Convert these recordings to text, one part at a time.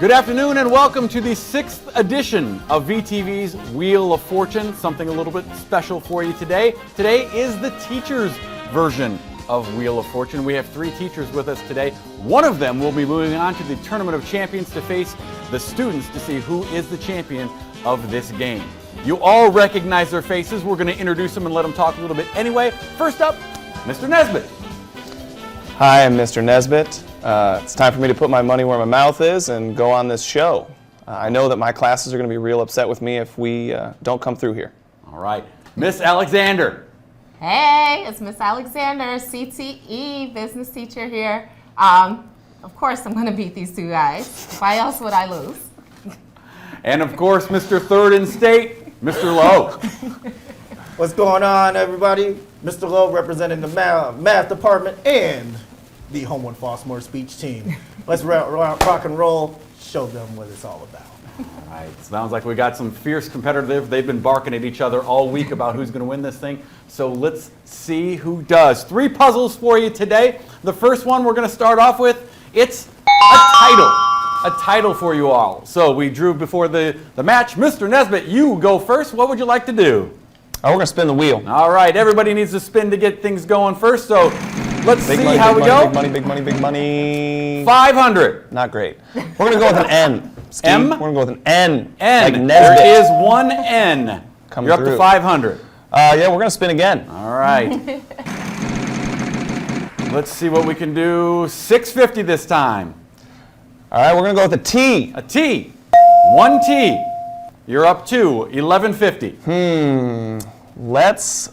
Good afternoon and welcome to the 6th edition of VTV's Wheel of Fortune. Something a little bit special for you today. Today is the teacher's version of Wheel of Fortune. We have 3 teachers with us today. One of them will be moving on to the Tournament of Champions to face the students to see who is the champion of this game. You all recognize their faces. We're going to introduce them and let them talk a little bit anyway. First up, Mr. Nesbitt. Hi, I'm Mr. Nesbitt. It's time for me to put my money where my mouth is and go on this show. I know that my classes are going to be real upset with me if we don't come through here. All right. Miss Alexander. Hey, it's Miss Alexander, CTE business teacher here. Of course, I'm going to beat these 2 guys. Why else would I lose? And of course, Mr. Third in State, Mr. Lowe. What's going on, everybody? Mr. Lowe representing the math department and the Homewood Flossmoor speech team. Let's rock and roll, show them what it's all about. All right, sounds like we got some fierce competitive. They've been barking at each other all week about who's going to win this thing. So let's see who does. 3 puzzles for you today. The first one we're going to start off with, it's a title for you all. So we drew before the match. Mr. Nesbitt, you go first. What would you like to do? Oh, we're going to spin the wheel. All right, everybody needs to spin to get things going first. So let's see how we go. Big money, big money, big money. 500. Not great. We're going to go with an N. Steve, M? We're going to go with an N. N. Like Nesbitt. There is one N. Come You're up through. to 500. Yeah, we're going to spin again. All right. Let's see what we can do. 650 this time. All right, we're going to go with a T. A T. 1 T. You're up to 1150. Let's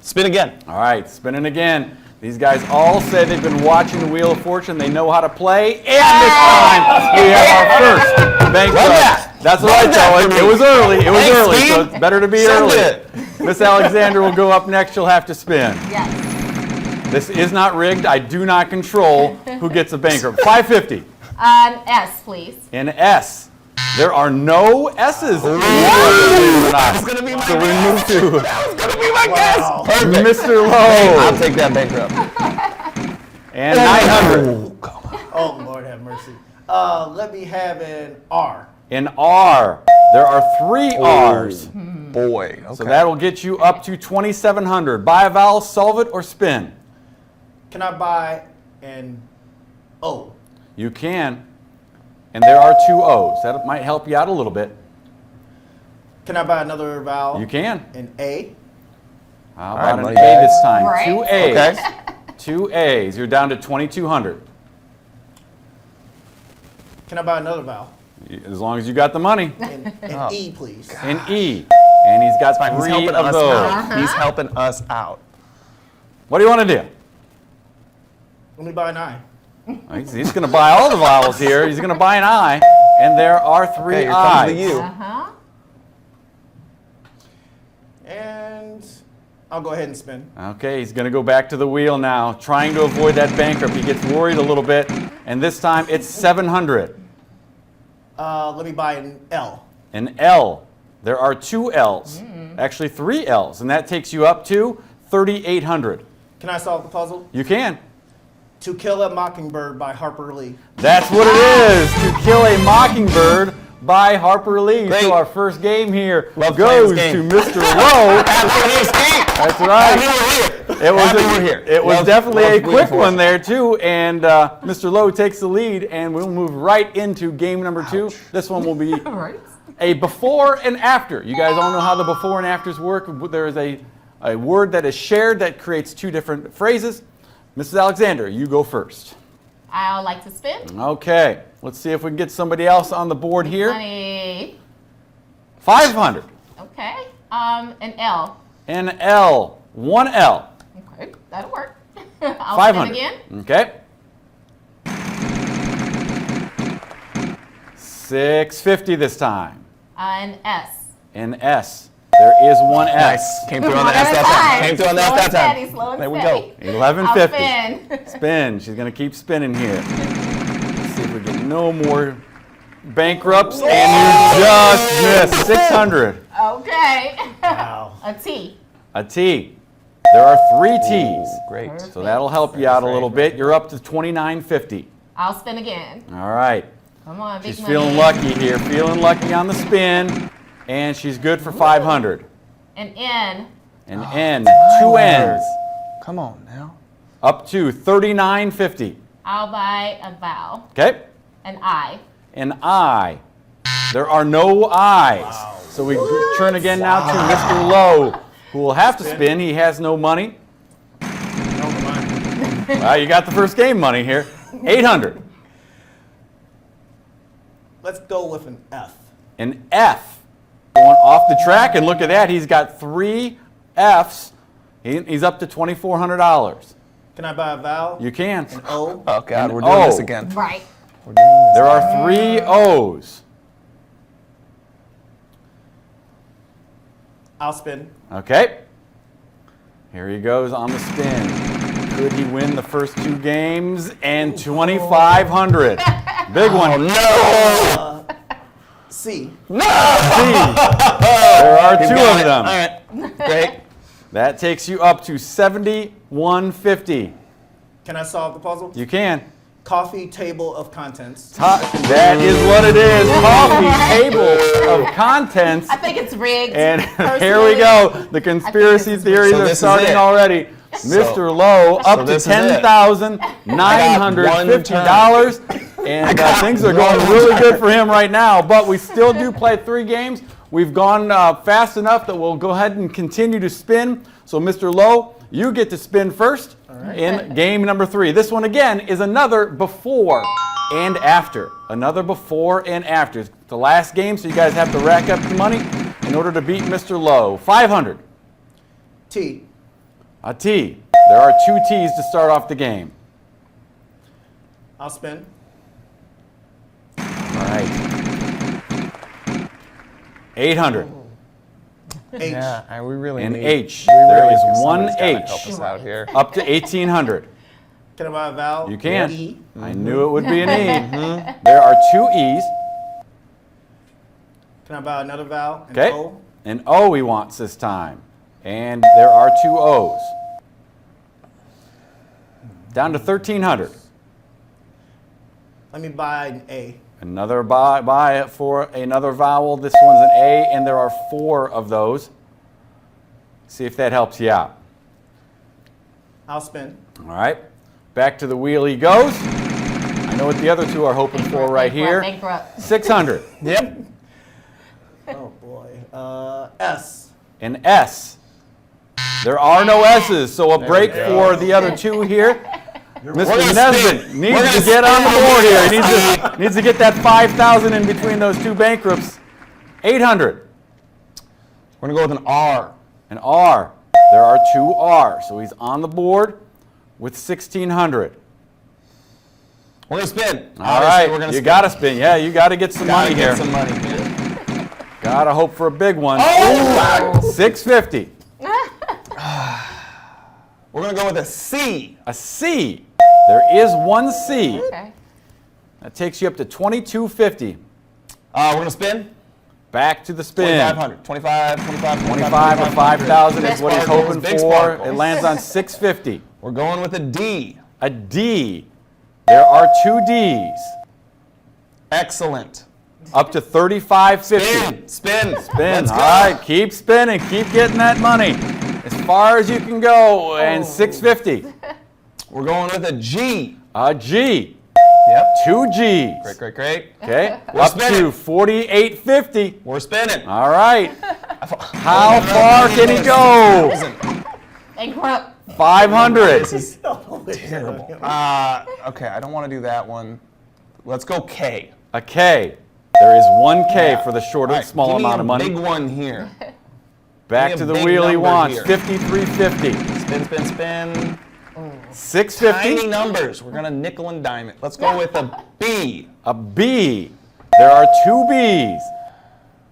spin again. All right, spinning again. These guys all say they've been watching the Wheel of Fortune. They know how to play. And this time, we have our first bankrupt. That's what I tell it. It was early. It was Thanks, early, Steve. so it's better to be Send early. it. Miss Alexander will go up next. She'll have to spin. Yes. This is not rigged. I do not control who gets a bankrupt. 550. An S, please. An S. There are no S's. That's going to be my So we move guess. to That's going to be my Wow. guess. Perfect. Mr. Lowe. I'll take that bankrupt. And 900. Oh, Lord have mercy. Let me have an R. An R. There are 3 R's. Boy. Okay. So that'll get you up to 2,700. Buy a vowel, solve it, or spin. Can I buy an O? You can. And there are 2 O's. That might help you out a little bit. Can I buy another vowel? You can. An A? How All right, about an buddy. A this time? Right. 2 A's. Okay. 2 A's. You're down to 2,200. Can I buy another vowel? As long as you got the money. An E, please. An E. And he's got He's 3 helping of us those. out. He's helping us out. What do you want to do? Let me buy an I. He's going to buy all the vowels here. He's going to buy an I. And there are 3 Okay, here I's. comes the U. Uh-huh. And I'll go ahead and spin. Okay, he's going to go back to the wheel now, trying to avoid that bankrupt. He gets worried a little bit, and this time it's 700. Let me buy an L. An L. There are 2 L's. Actually, 3 L's, and that takes you up to 3,800. Can I solve the puzzle? You can. To Kill a Mockingbird by Harper Lee. That's what it is. To Kill a Mockingbird by Harper Lee. Great. So our first game here Love playing goes this to game. Mr. Lowe. That's right. It was It was Love- definitely love a Wheel quick of one there too, and Mr. Lowe takes the lead, and we'll move right into game number 2. This one will be All right. a before and after. You guys all know how the before and afters work. There is a word that is shared that creates 2 different phrases. Mrs. Alexander, you go first. I'd like to spin. Okay, let's see if we can get somebody else on the board here. Money. 500. Okay. An L. An L. 1 L. Okay, that'll work. I'll 500. spin again. Okay. 650 this time. An S. An S. There is 1 S. Nice. Came through on the One S at a that time. time. Came through on the Slow S and that steady, time. slow and There we steady. go. 1150. I'll spin. Spin. She's going to keep spinning here. Let's see if we get no more bankrupts. And you just missed 600. Okay. Wow. A T. A T. There are 3 T's. Great. So that'll help you out a little bit. You're up to 2950. I'll spin again. All right. Come on, big She's money. feeling lucky here, feeling lucky on the spin, and she's good for 500. An N. An N, 2 N's, Come on now. up to $39.50. I'll buy a vowel. Okay? An I. An I. There are no I's. So we turn again now to Mr. Lowe, who will have to spin. He has no money. Never mind. Well, you got the first game money here. 800. Let's go with an F. An F. Going off the track, and look at that. He's got 3 F's. He's up to $2,400. Can I buy a vowel? You can. An O. Oh, God, An we're doing this O. again. Right. We're doing this. There are 3 O's. I'll spin. Okay. Here he goes on the spin. Could he win the first 2 games? And 2,500. Big one. No! C. There are 2 of them. All right. Great. That takes you up to 7,150. Can I solve the puzzle? You can. Coffee table of contents. That is what it is. Coffee table of contents. I think it's rigged. And personally. here we go. The conspiracy this is theories So are this is starting it. already. Mr. Lowe up to this is it. $10,950. And things are going really good for him right now. But we still do play 3 games. We've gone fast enough that we'll go ahead and continue to spin. So, Mr. Lowe, you get to spin first in game number 3. This one, again, is another before and after. Another before and after. It's the last game, so you guys have to rack up the money in order to beat Mr. Lowe. 500. T. A T. There are 2 T's to start off the game. I'll spin. All right. 800. H. Yeah, we really An need. H. we There really is need one somebody's gotta H. Help us out here. Up to 1,800. Can I buy a vowel? You can. E. I knew it would be an E. There are 2 E's. Can I buy another vowel? An Okay. O. An O he wants this time. And there are 2 O's. Down to 1,300. Let me buy an A. Another buy for another vowel. This one's an A, and there are 4 of those. See if that helps you out. I'll spin. All right. Back to the wheel he goes. I know what the other 2 are hoping for right here. Bankrupt. 600. Yep. Oh boy. S. An S. There are no S's, so a break for the other 2 here. Mr. gonna Nesbitt spin. needs We're to gonna get on the spin. board here. He needs to get that 5,000 in between those 2 bankrupts. 800. We're gonna go with an R. An R. There are 2 R's, so he's on the board with 1,600. We're gonna spin. All Obviously, right, we're gonna you spin. got to spin. Yeah, you got to get some Gotta money get here. some money here. Got to hope for a big one. Oh! 650. We're gonna go with a C. A C. There is 1 C. Okay. That takes you up to 2,250. We're gonna spin. Back to the spin. 2,500. 25, 25, 25 or 5,000 is what he's Sparkles, hoping big for. sparkles. It lands on 650. We're going with a D. A D. There are 2 D's. Excellent. Up to 3,550. Spin. Spin. Spin. Let's All go. right, keep spinning. Keep getting that money as far as you can go. And 650. We're going with a G. A G. Yep. 2 G's. Great, great, great. Okay. We're Up to spinning. 4,850. We're spinning. All right. How far can he go? Bankrupt. 500. Terrible. Okay, I don't want to do that one. Let's go K. A K. There is 1 K for the short All and right, small give me amount a of money. Big one here. Back give to me the a big wheel he number wants. here. 5,350. Spin, spin, spin. 650. Tiny numbers. We're gonna nickel and dime it. Let's go with a B. A B. There are 2 B's.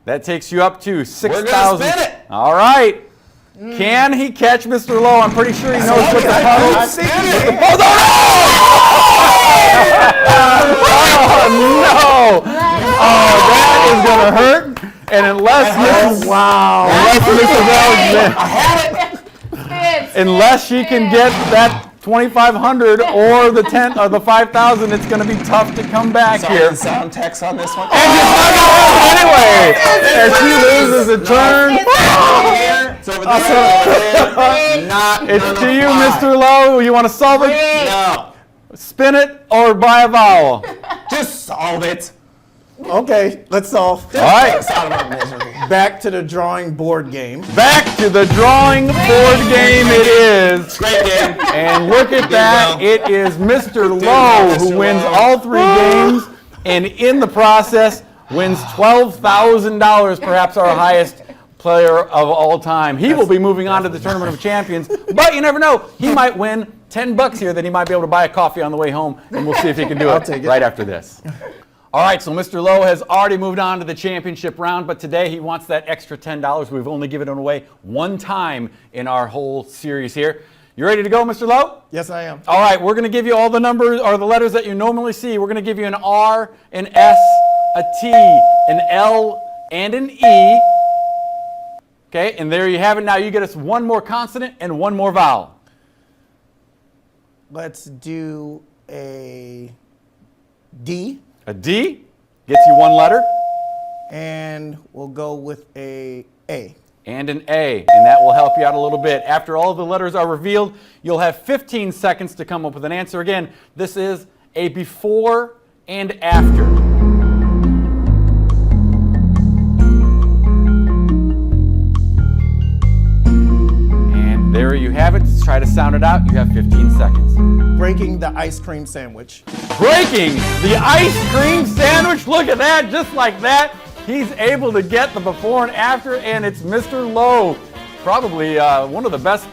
That takes you up to 6,000. spin it. All right. Can he catch Mr. Lowe? I'm pretty sure he knows what the puzzle is. Oh, no! Oh, that is going to hurt. And unless Mrs. Alexander, Spin. unless she can get that $2,500 or the 10 or the 5,000. It's going to be tough to come back here. Sound text on this one. And just anyway, as she loses a turn. It's over there. Not. It's to you, Mr. Lowe. You want to solve it? No. Spin it or buy a vowel? Just solve it. Okay, let's solve. All right. Sound about misery. Back to the drawing board game. Back to the drawing board game it is. Great game. And look at that. well. It is Mr. Lowe well, who Mr. wins Lowe. all 3 games and in the process wins $12,000, perhaps our highest player of all time. He will be moving on to the Tournament of Champions, but you never know. He might win $10 here that he might be able to buy a coffee on the way home, and we'll see if he can do I'll it take it. right after this. All right, so Mr. Lowe has already moved on to the championship round, but today he wants that extra $10. We've only given it away one time in our whole series here. You ready to go, Mr. Lowe? Yes, I am. All right, we're going to give you all the numbers or the letters that you normally see. We're going to give you an R, an S, a T, an L, and an E. Okay, and there you have it. Now you get us one more consonant and one more vowel. Let's do a D, A D gets you one letter and we'll go with a A. and an A, and that will help you out a little bit. After all the letters are revealed, you'll have 15 seconds to come up with an answer. Again, this is a before and after. And there you have it. Try to sound it out. You have 15 seconds. Breaking the ice cream sandwich. Breaking the ice cream sandwich. Look at that, just like that. He's able to get the before and after, and it's Mr. Lowe. Probably one of the best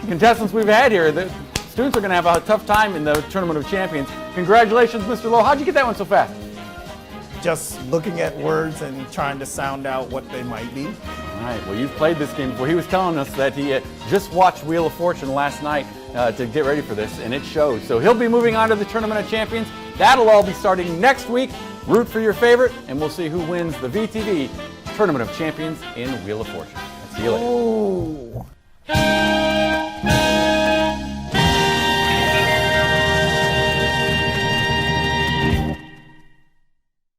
contestants we've had here. The students are going to have a tough time in the Tournament of Champions. Congratulations, Mr. Lowe. How'd you get that one so fast? Just looking at words and trying to sound out what they might be. All right, well, you've played this game before. He was telling us that he just watched Wheel of Fortune last night to get ready for this, and it showed. So he'll be moving on to the Tournament of Champions. That'll all be starting next week. Root for your favorite, and we'll see who wins the VTV Tournament of Champions in Wheel of Fortune. See you later. Oh.